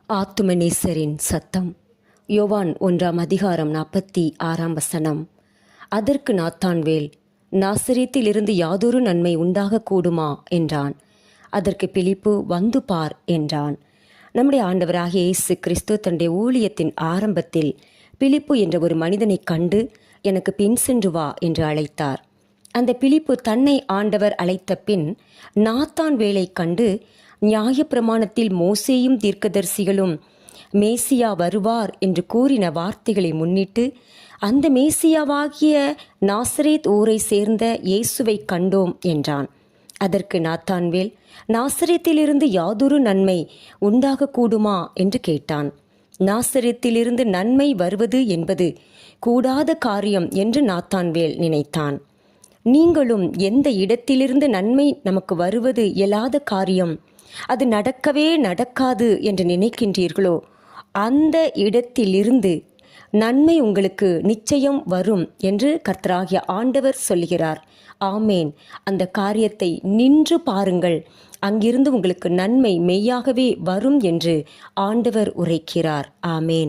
ஆத்துமநேசரின் சத்தம். யோவான் 1:46. அதற்கு நாத்தான்வேல், நாசரேத்திலிருந்து யாதொரு நன்மை உண்டாக கூடுமா என்றான். அதற்கு பிலிப்பு, வந்து பார் என்றான். நம்முடைய ஆண்டவராகிய இயேசு கிறிஸ்து தன்னுடைய ஊழியத்தின் ஆரம்பத்தில் பிலிப்பு என்ற ஒரு மனிதனை கண்டு, எனக்கு பின் சென்று வா என்று அழைத்தார். அந்த பிலிப்பு தன்னை ஆண்டவர் அழைத்த பின் நாத்தான்வேலை கண்டு, நியாயப்பிரமாணத்தில் மோசேயும் தீர்க்கதரிசிகளும் மேசியா வருவார் என்று கூறின வார்த்தைகளை முன்னிட்டு, அந்த மேசியாவாகிய நாசரேத் ஊரை சேர்ந்த இயேசுவை கண்டோம் என்றான். அதற்கு நாத்தான்வேல், நாசரேத்திலிருந்து யாதொரு நன்மை உண்டாகக்கூடுமா என்று கேட்டான். நாசரேத்திலிருந்து நன்மை வருவது என்பது கூடாத காரியம் என்று நாத்தான்வேல் நினைத்தான். நீங்களும் எந்த இடத்திலிருந்து நன்மை நமக்கு வருவது இயலாத காரியம், அது நடக்கவே நடக்காது என்று நினைக்கின்றீர்களோ, அந்த இடத்திலிருந்து நன்மை உங்களுக்கு நிச்சயம் வரும் என்று கர்த்தராகிய ஆண்டவர் சொல்கிறார். ஆமேன். அந்த காரியத்தை நின்று பாருங்கள், அங்கிருந்து உங்களுக்கு நன்மை மெய்யாகவே வரும் என்று ஆண்டவர் உரைக்கிறார். ஆமேன்.